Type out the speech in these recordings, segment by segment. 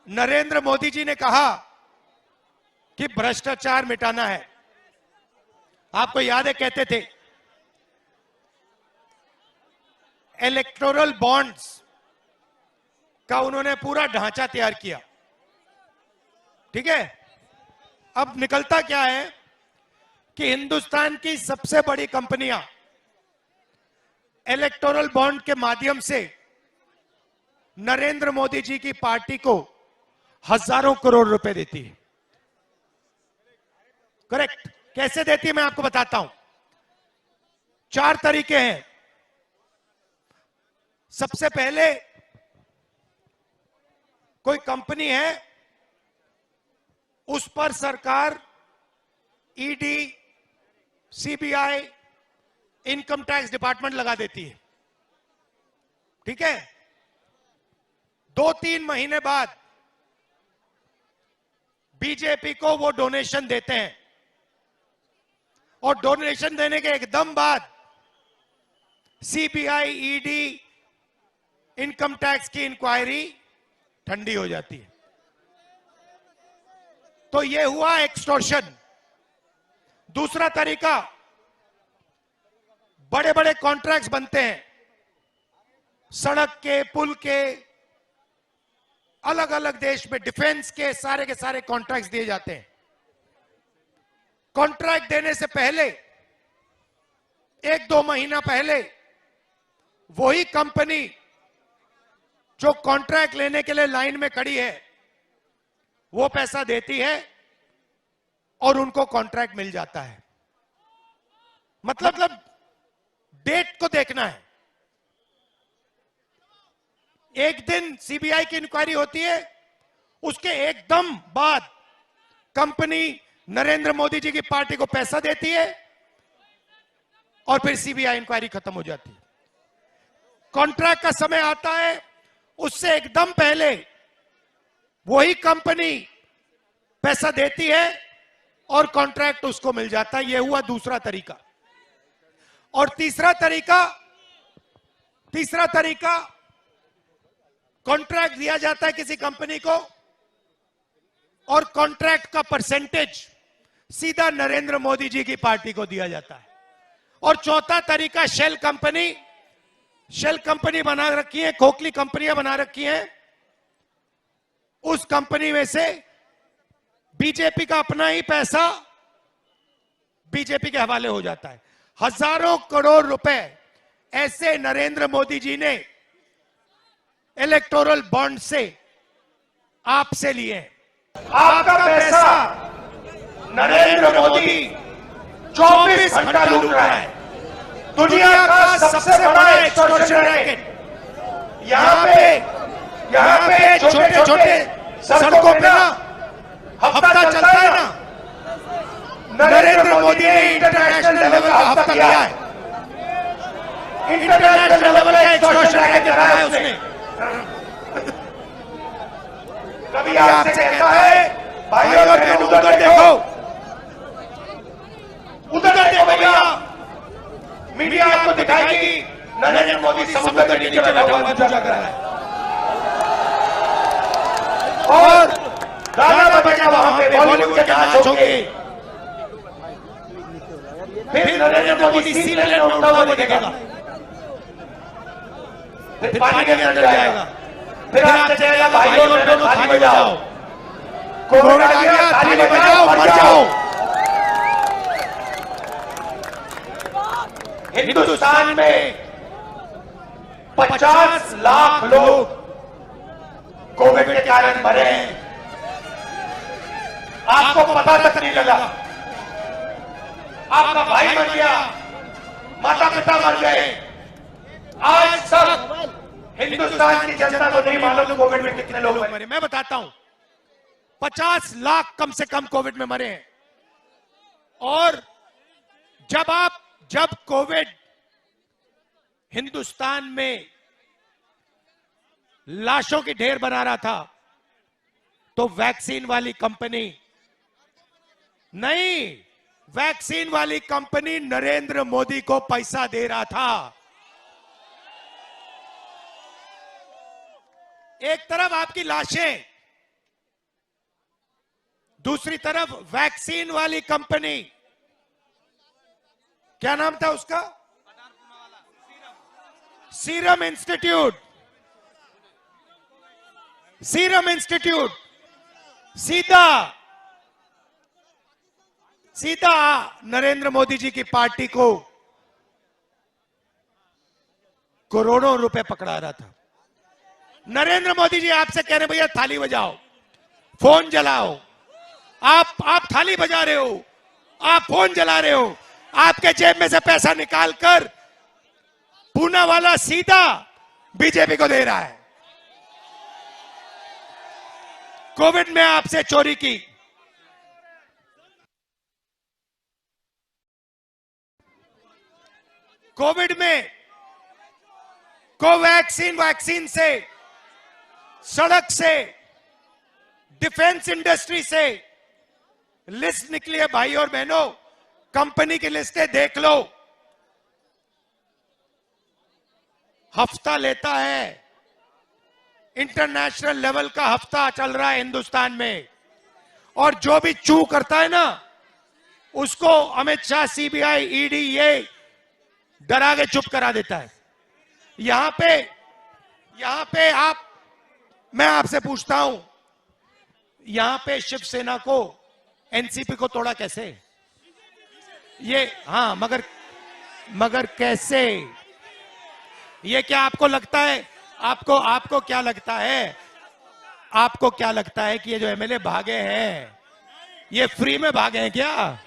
नरेंद्र मोदी जी ने कहा कि भ्रष्टाचार मिटाना है। आपको याद है, कहते थे इलेक्टोरल बॉन्ड्स का उन्होंने पूरा ढांचा तैयार किया। ठीक है, अब निकलता क्या है कि हिंदुस्तान की सबसे बड़ी कंपनियां इलेक्टोरल बॉन्ड के माध्यम से नरेंद्र मोदी जी की पार्टी को हजारों करोड़ रुपए देती है। करेक्ट। कैसे देती है मैं आपको बताता हूं। 4 तरीके हैं। सबसे पहले, कोई कंपनी है, उस पर सरकार ED, CBI, income tax department लगा देती है। ठीक है, 2-3 महीने बाद बीजेपी को वो डोनेशन देते हैं और डोनेशन देने के एकदम बाद सीबीआई, ईडी, इनकम टैक्स की इंक्वायरी ठंडी हो जाती है। तो ये हुआ एक्सटॉर्शन। दूसरा तरीका, बड़े बड़े कॉन्ट्रैक्ट्स बनते हैं, सड़क के, पुल के, अलग अलग देश में डिफेंस के सारे कॉन्ट्रैक्ट्स दिए जाते हैं। कॉन्ट्रैक्ट देने से पहले 1-2 महीना पहले वही कंपनी जो कॉन्ट्रैक्ट लेने के लिए लाइन में खड़ी है वो पैसा देती है और उनको कॉन्ट्रैक्ट मिल जाता है। मतलब डेट को देखना है। एक दिन सीबीआई की इंक्वायरी होती है, उसके एकदम बाद कंपनी नरेंद्र मोदी जी की पार्टी को पैसा देती है और फिर सीबीआई इंक्वायरी खत्म हो जाती है। कॉन्ट्रैक्ट का समय आता है, उससे एकदम पहले वही कंपनी पैसा देती है और कॉन्ट्रैक्ट उसको मिल जाता है। यह हुआ दूसरा तरीका। और तीसरा तरीका, कॉन्ट्रैक्ट दिया जाता है किसी कंपनी को और कॉन्ट्रैक्ट का परसेंटेज सीधा नरेंद्र मोदी जी की पार्टी को दिया जाता है। और चौथा तरीका, शेल कंपनी बना रखी है, खोखली कंपनियां बना रखी हैं। उस कंपनी में से बीजेपी का अपना ही पैसा बीजेपी के हवाले हो जाता है। हजारों करोड़ रुपए ऐसे नरेंद्र मोदी जी ने इलेक्टोरल बॉन्ड से आपसे लिए। आपका पैसा नरेंद्र मोदी 24 घंटा लूट रहा है। दुनिया का सबसे बड़ा एक्सटॉर्शन रैकेट। यहाँ पे छोटे सड़कों पे ना हफ्ता चलता है ना, नरेंद्र मोदी ने इंटरनेशनल लेवल का हफ्ता लिया है। इंटरनेशनल लेवल का एक्सटॉर्शन रैकेट कराया है उसने। कभी आपसे कहता है भाई और बहन उधर देखो, भैया, मीडिया आपको दिखाएगी नरेंद्र मोदी समुद्र के नीचे बैठा हुआ पूजा कर रहा है और गाना बजा वहां पे बॉलीवुड के नाच होंगे। फिर नरेंद्र मोदी सीने में उठता हुआ दिखेगा, फिर पानी के अंदर जाएगा, फिर आपसे कहेगा भाई और बहनों ताली बजाओ, कोविड आ गया, ताली बजाओ, मर जाओ। हिंदुस्तान में 50 लाख लोग कोविड के कारण मरे हैं, आपको पता तक नहीं लगा। आपका भाई मर गया, माता पिता मर गए, आज तक हिंदुस्तान की जनता को नहीं मालूम कोविड में कितने लोग मरे। मैं बताता हूं, 50 लाख कम से कम कोविड में मरे हैं। और जब कोविड हिंदुस्तान में लाशों की ढेर बना रहा था तो वैक्सीन वाली कंपनी नरेंद्र मोदी को पैसा दे रहा था। एक तरफ आपकी लाशें दूसरी तरफ वैक्सीन वाली कंपनी, क्या नाम था उसका, सीरम इंस्टीट्यूट, सीरम इंस्टीट्यूट सीधा नरेंद्र मोदी जी की पार्टी को करोड़ों रुपए पकड़ा रहा था। नरेंद्र मोदी जी आपसे कह रहे भैया थाली बजाओ, फोन जलाओ, आप थाली बजा रहे हो, आप फोन जला रहे हो, आपके जेब में से पैसा निकालकर पूना वाला सीधा बीजेपी को दे रहा है। कोविड में आपसे चोरी की, कोविड में कोवैक्सीन वैक्सीन से, सड़क से, डिफेंस इंडस्ट्री से लिस्ट निकली है भाई और बहनों, कंपनी की लिस्टें देख लो। हफ्ता लेता है, इंटरनेशनल लेवल का हफ्ता चल रहा है हिंदुस्तान में, और जो भी चू करता है ना उसको अमित शाह, सीबीआई, ईडी ये डरा के चुप करा देता है। यहां पे मैं आपसे पूछता हूं, यहां पे शिवसेना को, एनसीपी को तोड़ा कैसे? ये हाँ, मगर कैसे? ये क्या आपको लगता है, आपको क्या लगता है, आपको क्या लगता है कि ये जो एमएलए भागे हैं ये फ्री में भागे हैं क्या?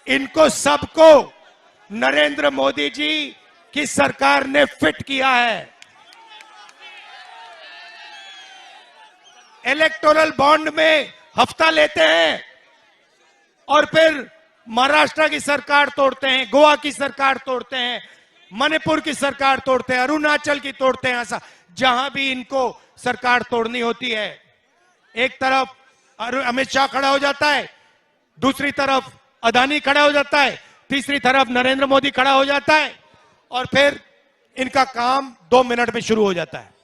इनको सबको नरेंद्र मोदी जी की सरकार ने फिट किया है। इलेक्टोरल बॉन्ड में हफ्ता लेते हैं और फिर महाराष्ट्र की सरकार तोड़ते हैं, गोवा की सरकार तोड़ते हैं, मणिपुर की सरकार तोड़ते हैं, अरुणाचल की तोड़ते हैं। ऐसा जहां भी इनको सरकार तोड़नी होती है, एक तरफ अमित शाह खड़ा हो जाता है, दूसरी तरफ अदानी खड़ा हो जाता है, तीसरी तरफ नरेंद्र मोदी खड़ा हो जाता है, और फिर इनका काम 2 मिनट में शुरू हो जाता है।